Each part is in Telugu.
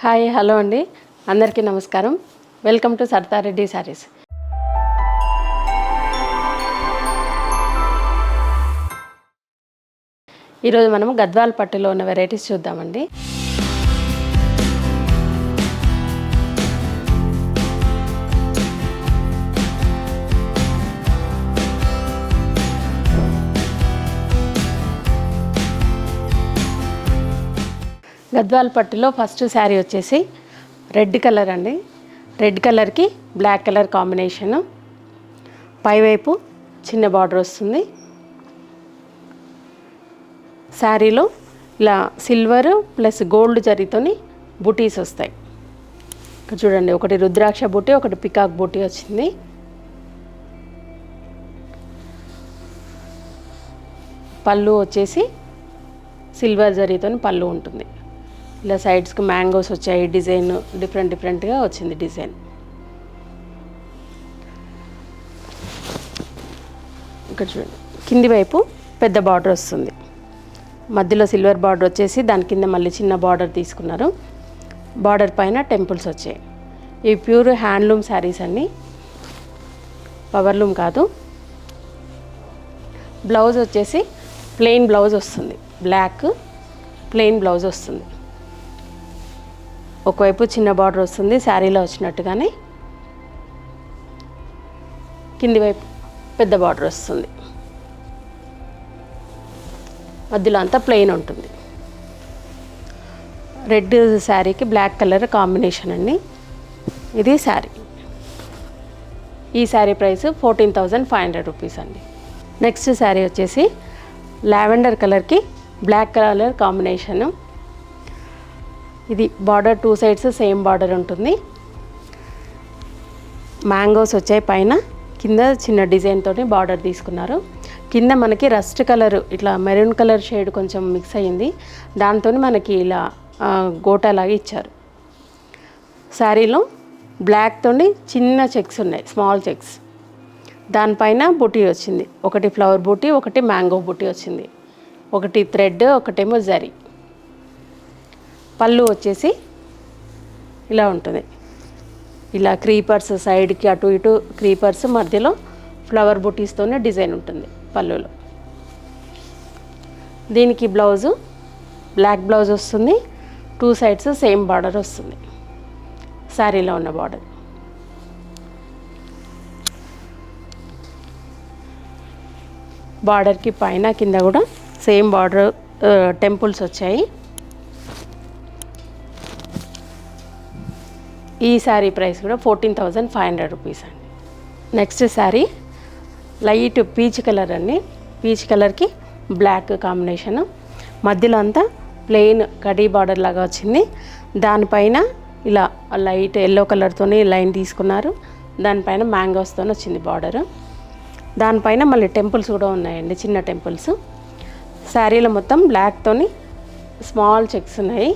హాయ్ హలో అండి, అందరికీ నమస్కారం. Welcome to Sardareddy sarees. ఈరోజు మనము గద్వాల్ పట్టులో ఉన్న వెరైటీస్ చూద్దామండి. గద్వాల్ పట్టులో ఫస్ట్ శారీ వచ్చేసి రెడ్ కలర్ అండి. రెడ్ కలర్కి బ్లాక్ కలర్ కాంబినేషను. పైవైపు చిన్న బార్డర్ వస్తుంది. శారీలో ఇలా సిల్వర్ ప్లస్ గోల్డ్ జరీతోని బుటీస్ వస్తాయి. ఇక్కడ చూడండి, ఒకటి రుద్రాక్ష బుటీ, ఒకటి పికాక్ బుటీ వచ్చింది. పళ్ళు వచ్చేసి సిల్వర్ జరీతోని పళ్ళు ఉంటుంది. ఇలా సైడ్స్కి మ్యాంగోస్ వచ్చాయి. డిజైన్ డిఫరెంట్గా వచ్చింది డిజైన్. ఇక్కడ చూడండి, కింది వైపు పెద్ద బార్డర్ వస్తుంది. మధ్యలో సిల్వర్ బార్డర్ వచ్చేసి దాని కింద మళ్ళీ చిన్న బార్డర్ తీసుకున్నారు. బార్డర్ పైన టెంపుల్స్ వచ్చాయి. ఇవి ప్యూర్ హ్యాండ్లూమ్ శారీస్ అన్నీ, పవర్లూమ్ కాదు. బ్లౌజ్ వచ్చేసి ప్లెయిన్ బ్లౌజ్ వస్తుంది. బ్లాక్ ప్లెయిన్ బ్లౌజ్ వస్తుంది. ఒకవైపు చిన్న బార్డర్ వస్తుంది శారీలో వచ్చినట్టుగానే, కింది వైపు పెద్ద బార్డర్ వస్తుంది. మధ్యలో అంతా ప్లెయిన్ ఉంటుంది. రెడ్ శారీకి బ్లాక్ కలర్ కాంబినేషన్ అండి. ఇది శారీ. ఈ శారీ ప్రైస్ 14,500 రూపీస్ అండి. నెక్స్ట్ శారీ వచ్చేసి లావెండర్ కలర్కి బ్లాక్ కలర్ కాంబినేషను. ఇది బార్డర్ 2 సైడ్స్ సేమ్ బార్డర్ ఉంటుంది. మ్యాంగోస్ వచ్చాయి పైన, కింద చిన్న డిజైన్ తోటి బార్డర్ తీసుకున్నారు. కింద మనకి రస్ట్ కలర్, ఇట్లా మెరూన్ కలర్ షేడ్ కొంచెం మిక్స్ అయ్యింది. దాంతో మనకి ఇలా గోటాలాగా ఇచ్చారు. శారీలో బ్లాక్ తోని చిన్న చెక్స్ ఉన్నాయి, స్మాల్ చెక్స్. దానిపైన బుటీ వచ్చింది. ఒకటి ఫ్లవర్ బుటీ, ఒకటి మ్యాంగో బుటీ వచ్చింది. ఒకటి థ్రెడ్, ఒకటేమో జరీ. పళ్ళు వచ్చేసి ఇలా ఉంటుంది. ఇలా క్రీపర్స్ సైడ్కి అటు ఇటు క్రీపర్స్, మధ్యలో ఫ్లవర్ బుటీస్తోనే డిజైన్ ఉంటుంది పళ్ళులో. దీనికి బ్లౌజు బ్లాక్ బ్లౌజ్ వస్తుంది. 2 సైడ్స్ సేమ్ బార్డర్ వస్తుంది. శారీలో ఉన్న బార్డర్. బార్డర్కి పైన కింద కూడా సేమ్ బార్డర్ టెంపుల్స్ వచ్చాయి. ఈ శారీ ప్రైస్ కూడా 14,500 రూపీస్ అండి. Next sari light peach colour అండి. పీచ్ కలర్కి బ్లాక్ కాంబినేషను. మధ్యలో అంతా ప్లెయిన్ కడీ బార్డర్ లాగా వచ్చింది. దానిపైన ఇలా లైట్ ఎల్లో కలర్తోని లైన్ తీసుకున్నారు. దానిపైన మ్యాంగోస్తో వచ్చింది బార్డరు. దానిపైన మళ్ళీ టెంపుల్స్ కూడా ఉన్నాయండి, చిన్న టెంపుల్స్. శారీలో మొత్తం బ్లాక్తోని స్మాల్ చెక్స్ ఉన్నాయి.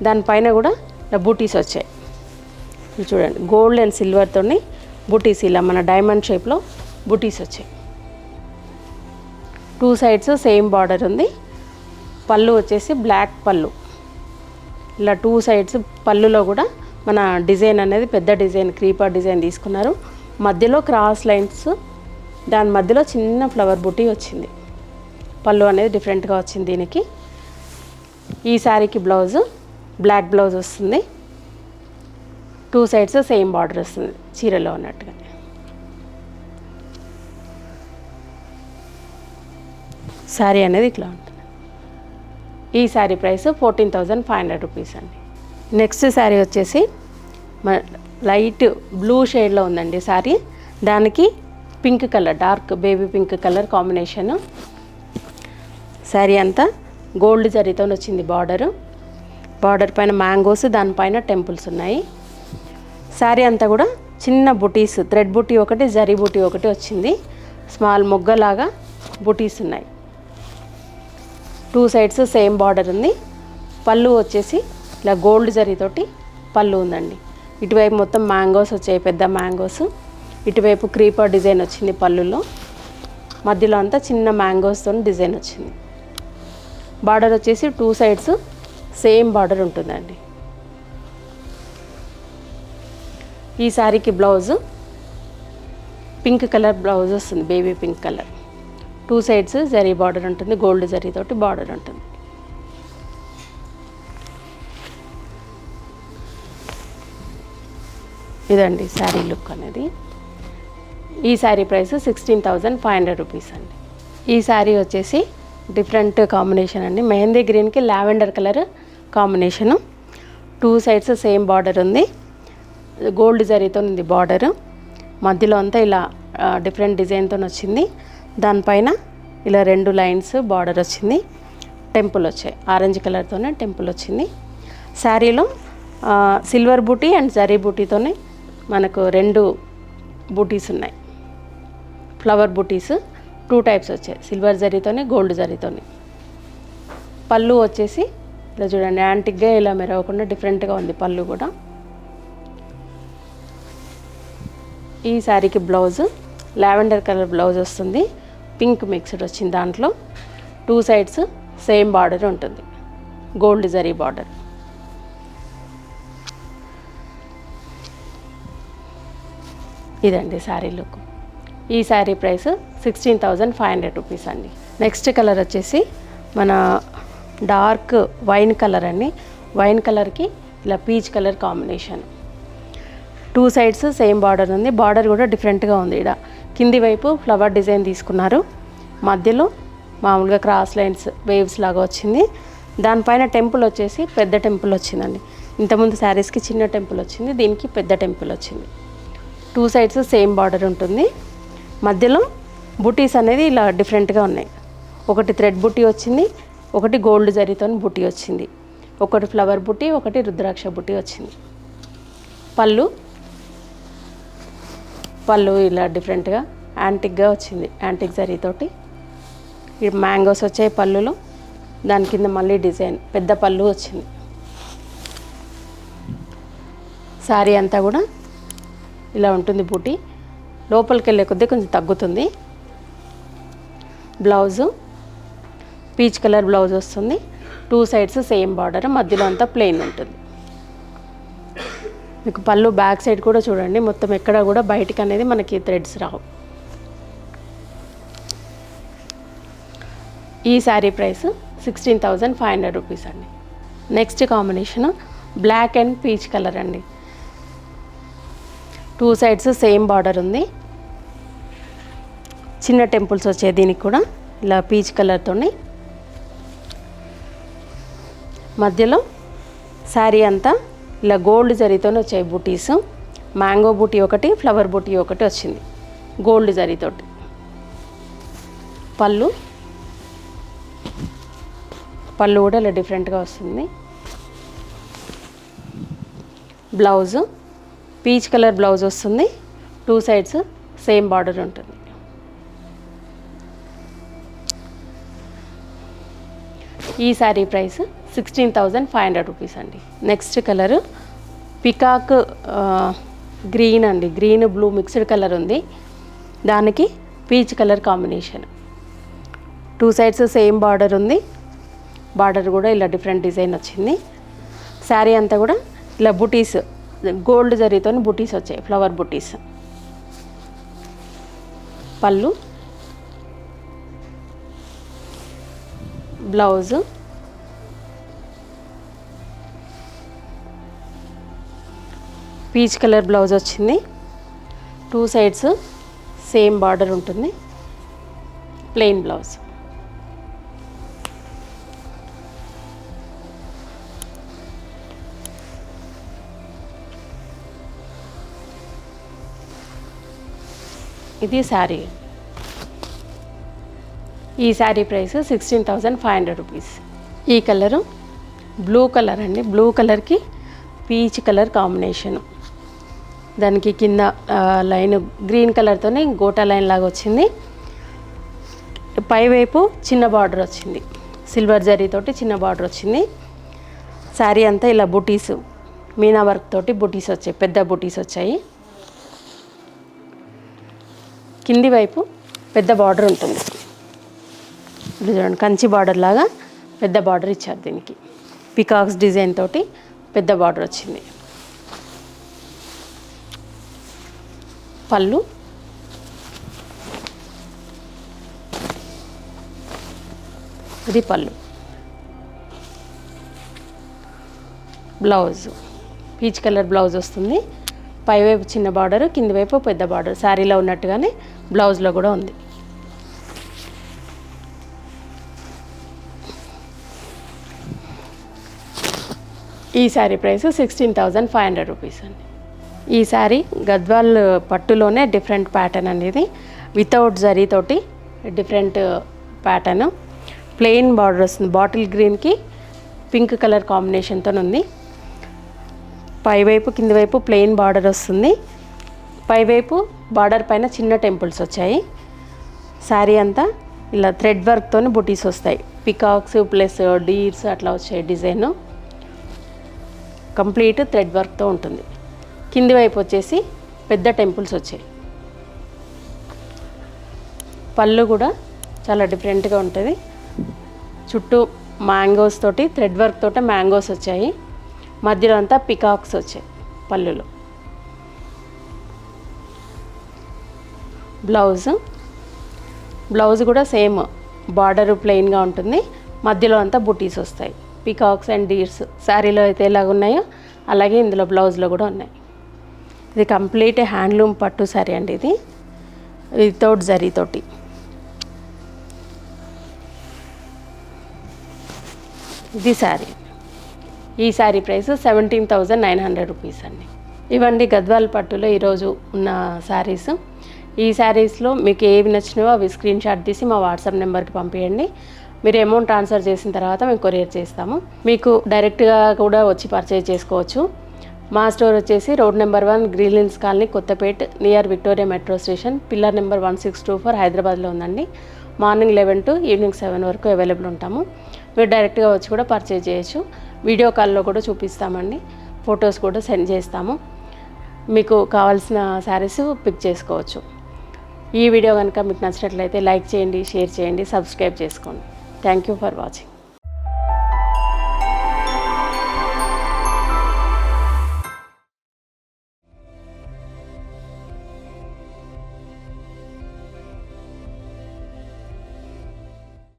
దానిపైన కూడా బూటీస్ వచ్చాయి. చూడండి, గోల్డ్ అండ్ సిల్వర్తోని బుటీస్, ఇలా మన డైమండ్ షేప్లో బుటీస్ వచ్చాయి. 2 సైడ్స్ సేమ్ బార్డర్ ఉంది. పళ్ళు వచ్చేసి బ్లాక్ పళ్ళు. ఇలా 2 సైడ్స్ పళ్ళులో కూడా మన డిజైన్ అనేది పెద్ద డిజైన్, క్రీపర్ డిజైన్ తీసుకున్నారు. మధ్యలో క్రాస్ లైన్స్, దాని మధ్యలో చిన్న ఫ్లవర్ బుటీ వచ్చింది. పళ్ళు అనేది డిఫరెంట్గా వచ్చింది దీనికి. ఈ శారీకి బ్లౌజు బ్లాక్ బ్లౌజ్ వస్తుంది. 2 సైడ్స్ సేమ్ బార్డర్ వస్తుంది చీరలో ఉన్నట్టుగా. శారీ అనేది ఇట్లా ఉంటుంది. ఈ శారీ ప్రైస్ 14,500 రూపీస్ అండి. నెక్స్ట్ శారీ వచ్చేసి లైట్ బ్లూ షేడ్లో ఉందండి శారీ. దానికి pink colour, dark baby pink colour combination. Sari అంతా గోల్డ్ జరీతో వచ్చింది బార్డరు. బార్డర్ పైన మ్యాంగోస్, దానిపైన టెంపుల్స్ ఉన్నాయి. శారీ అంతా కూడా చిన్న బుటీస్, థ్రెడ్ బుటీ ఒకటి, జరీ బుటీ ఒకటి వచ్చింది. స్మాల్ మొగ్గలాగా బుటీస్ ఉన్నాయి. 2 సైడ్స్ సేమ్ బార్డర్ ఉంది. పళ్ళు వచ్చేసి ఇలా గోల్డ్ జరీతోటి పళ్ళు ఉందండి. ఇటువైపు మొత్తం మ్యాంగోస్ వచ్చాయి, పెద్ద మ్యాంగోస్. ఇటువైపు క్రీపర్ డిజైన్ వచ్చింది పళ్ళులో. మధ్యలో అంతా చిన్న మ్యాంగోస్తో డిజైన్ వచ్చింది. బార్డర్ వచ్చేసి 2 సైడ్స్ సేమ్ బార్డర్ ఉంటుందండి. ఈ శారీకి బ్లౌజ్ పింక్ కలర్ బ్లౌజ్ వస్తుంది, baby pink colour. 2 sides zari border ఉంటుంది, గోల్డ్ జరీ తోటి బార్డర్ ఉంటుంది. ఇదండి శారీ లుక్ అనేది. ఈ శారీ ప్రైస్ 16,500 రూపీస్ అండి. ఈ శారీ వచ్చేసి డిఫరెంట్ కాంబినేషన్ అండి. మెహందీ గ్రీన్కి lavender colour combination. 2 sides same border ఉంది, గోల్డ్ జరీతో ఉంది బార్డర్. మధ్యలో అంతా ఇలా డిఫరెంట్ డిజైన్తో వచ్చింది. దానిపైన ఇలా 2 లైన్స్ బార్డర్ వచ్చింది. టెంపుల్ వచ్చాయి, ఆరెంజ్ కలర్తోనే టెంపుల్ వచ్చింది. శారీలో సిల్వర్ బూటీ అండ్ జరీ బూటీతోనే మనకు 2 బూటీస్ ఉన్నాయి. ఫ్లవర్ బూటీస్ 2 టైప్స్ వచ్చాయి, సిల్వర్ జరీతోని గోల్డ్ జరీతోని. పళ్ళు వచ్చేసి ఇలా చూడండి, యాంటిక్గా ఇలా మెరవకుండా డిఫరెంట్గా ఉంది పళ్ళు కూడా. ఈ శారీకి బ్లౌజ్ లావెండర్ కలర్ బ్లౌజ్ వస్తుంది, పింక్ మిక్స్డ్ వచ్చింది. దాంట్లో 2 సైడ్స్ సేమ్ బార్డర్ ఉంటుంది, గోల్డ్ జరీ బార్డర్. ఇదండి శారీ లుక్. ఈ శారీ ప్రైస్ 16,500 రూపీస్ అండి. నెక్స్ట్ కలర్ వచ్చేసి మన డార్క్ వైన్ కలర్ అండి. వైన్ కలర్కి ఇలా peach colour combination. 2 sides same border ఉంది, బార్డర్ కూడా డిఫరెంట్గా ఉంది. ఇక్కడ కింది వైపు ఫ్లవర్ డిజైన్ తీసుకున్నారు, మధ్యలో మామూలుగా క్రాస్ లైన్స్ వేవ్స్ లాగా వచ్చింది. దానిపైన టెంపుల్ వచ్చేసి పెద్ద టెంపుల్ వచ్చిందండి. ఇంతకుముందు శారీస్కి చిన్న టెంపుల్ వచ్చింది, దీనికి పెద్ద టెంపుల్ వచ్చింది. 2 సైడ్స్ సేమ్ బార్డర్ ఉంటుంది. మధ్యలో బుటీస్ అనేది ఇలా డిఫరెంట్గా ఉన్నాయి. ఒకటి థ్రెడ్ బుటీ వచ్చింది, ఒకటి గోల్డ్ జరీతో బుటీ వచ్చింది, ఒకటి ఫ్లవర్ బుటీ, ఒకటి రుద్రాక్ష బుటీ వచ్చింది. పళ్ళు ఇలా డిఫరెంట్గా యాంటిక్గా వచ్చింది, యాంటిక్ జరీతోటి. ఈ మ్యాంగోస్ వచ్చాయి పళ్ళులో, దాని కింద మళ్ళీ డిజైన్ పెద్ద పళ్ళు వచ్చింది. శారీ అంతా కూడా ఇలా ఉంటుంది బూటీ. లోపలికి వెళ్ళే కొద్దీ కొంచెం తగ్గుతుంది. బ్లౌజు పీచ్ కలర్ బ్లౌజ్ వస్తుంది, 2 సైడ్స్ సేమ్ బార్డర్, మధ్యలో అంతా ప్లెయిన్ ఉంటుంది. మీకు పళ్ళు బ్యాక్ సైడ్ కూడా చూడండి, మొత్తం ఎక్కడ కూడా బయటికి అనేది మనకి థ్రెడ్స్ రావు. ఈ శారీ ప్రైస్ 16,500 రూపీస్ అండి. Next combination black and peach colour అండి. 2 సైడ్స్ సేమ్ బార్డర్ ఉంది, చిన్న టెంపుల్స్ వచ్చాయి దీనికి కూడా ఇలా పీచ్ కలర్తోని. మధ్యలో శారీ అంతా ఇలా గోల్డ్ జరీతోనే వచ్చాయి బూటీస్. మ్యాంగో బూటీ ఒకటి, ఫ్లవర్ బూటీ ఒకటి వచ్చింది గోల్డ్ జరీతోటి. పళ్ళు కూడా ఇలా డిఫరెంట్గా వస్తుంది. బ్లౌజు పీచ్ కలర్ బ్లౌజ్ వస్తుంది, 2 సైడ్స్ సేమ్ బార్డర్ ఉంటుంది. ఈ శారీ ప్రైస్ 16,500 రూపీస్ అండి. నెక్స్ట్ కలర్ పికాక్ గ్రీన్ అండి, గ్రీన్ బ్లూ మిక్స్డ్ కలర్ ఉంది, దానికి peach colour combination. 2 sides same border ఉంది, బార్డర్ కూడా ఇలా డిఫరెంట్ డిజైన్ వచ్చింది. శారీ అంతా కూడా ఇలా బుటీస్ గోల్డ్ జరీతో బుటీస్ వచ్చాయి, ఫ్లవర్ బుటీస్. పళ్ళు బ్లౌజు పీచ్ కలర్ బ్లౌజ్ వచ్చింది, 2 సైడ్స్ సేమ్ బార్డర్ ఉంటుంది, ప్లెయిన్ బ్లౌజ్. ఇది శారీ. ఈ శారీ ప్రైస్ 16,500 రూపీస్. ఈ కలరు బ్లూ కలర్ అండి, బ్లూ కలర్కి పీచ్ కలర్ కాంబినేషను. దానికి కింద లైన్ గ్రీన్ కలర్తోనే గోటా లైన్ లాగా వచ్చింది. పైవైపు చిన్న బార్డర్ వచ్చింది, సిల్వర్ జరీతోటి చిన్న బార్డర్ వచ్చింది. శారీ అంతా ఇలా బుటీస్ మీనా వర్క్ తోటి బుటీస్ వచ్చాయి, పెద్ద బుటీస్ వచ్చాయి. కింది వైపు పెద్ద బార్డర్ ఉంటుంది, ఇది చూడండి కంచి బార్డర్ లాగా పెద్ద బార్డర్ ఇచ్చారు. దీనికి పికాక్స్ డిజైన్ తోటి పెద్ద బార్డర్ వచ్చింది. పళ్ళు, ఇది పళ్ళు. బ్లౌజ్ పీచ్ కలర్ బ్లౌజ్ వస్తుంది. పైవైపు చిన్న బార్డర్, కింది వైపు పెద్ద బార్డర్, శారీలో ఉన్నట్టుగానే బ్లౌజ్లో కూడా ఉంది. ఈ శారీ ప్రైస్ 16,500 రూపీస్ అండి. ఈ శారీ గద్వాల్ పట్టులోనే డిఫరెంట్ ప్యాటర్న్ అండి. ఇది వితౌట్ జరీతోటి డిఫరెంట్ ప్యాటర్న్. ప్లెయిన్ బార్డర్ వస్తుంది. బాటిల్ గ్రీన్కి పింక్ కలర్ కాంబినేషన్తో ఉంది. పైవైపు కింది వైపు ప్లెయిన్ బార్డర్ వస్తుంది. పైవైపు బార్డర్ పైన చిన్న టెంపుల్స్ వచ్చాయి. శారీ అంతా ఇలా థ్రెడ్ వర్క్తో బుటీస్ వస్తాయి. పికాక్స్ ప్లస్ డీర్స్ అట్లా వచ్చాయి డిజైన్. కంప్లీట్ థ్రెడ్ వర్క్తో ఉంటుంది. కింది వైపు వచ్చేసి పెద్ద టెంపుల్స్ వచ్చాయి. పళ్ళు కూడా చాలా డిఫరెంట్గా ఉంటుంది. చుట్టూ మ్యాంగోస్ తోటి థ్రెడ్ వర్క్ తోటి మ్యాంగోస్ వచ్చాయి. మధ్యలో అంతా పికాక్స్ వచ్చాయి పళ్ళులో. బ్లౌజ్ కూడా సేమ్ బార్డర్ ప్లెయిన్గా ఉంటుంది. మధ్యలో అంతా బుటీస్ వస్తాయి. పికాక్స్ అండ్ డీర్స్ శారీలో అయితే ఎలాగ ఉన్నాయో అలాగే ఇందులో బ్లౌజ్లో కూడా ఉన్నాయి. ఇది కంప్లీట్ హ్యాండ్లూమ్ పట్టు శారీ అండి. ఇది వితౌట్ జరీతోటి. ఇది శారీ. ఈ శారీ ప్రైస్ 17,900 రూపీస్ అండి. ఇవండి గద్వాల్ పట్టులో ఈరోజు ఉన్న శారీస్. ఈ శారీస్లో మీకు ఏవి నచ్చినావో అవి స్క్రీన్ షాట్ తీసి మా వాట్సాప్ నెంబర్కి పంపించండి. మీరు అమౌంట్ ట్రాన్స్ఫర్ చేసిన తర్వాత మేము కొరియర్ చేస్తాము. మీకు డైరెక్ట్గా కూడా వచ్చి పర్చేజ్ చేసుకోవచ్చు. మా స్టోర్ వచ్చేసి road number 1 green hills colony, Kothapet, near Victoria metro station, pillar number 1624 హైదరాబాద్లో ఉందండి. మార్నింగ్ 11 to ఈవినింగ్ 7 వరకు అవైలబుల్ ఉంటాము. మీరు డైరెక్ట్గా వచ్చి కూడా పర్చేజ్ చేయొచ్చు. వీడియో కాల్లో కూడా చూపిస్తామండి. ఫొటోస్ కూడా సెండ్ చేస్తాము. మీకు కావాల్సిన శారీస్ పిక్ చేసుకోవచ్చు. ఈ వీడియో కనుక మీకు నచ్చినట్లయితే లైక్ చేయండి, షేర్ చేయండి, సబ్స్క్రైబ్ చేసుకోండి. Thank you for watching.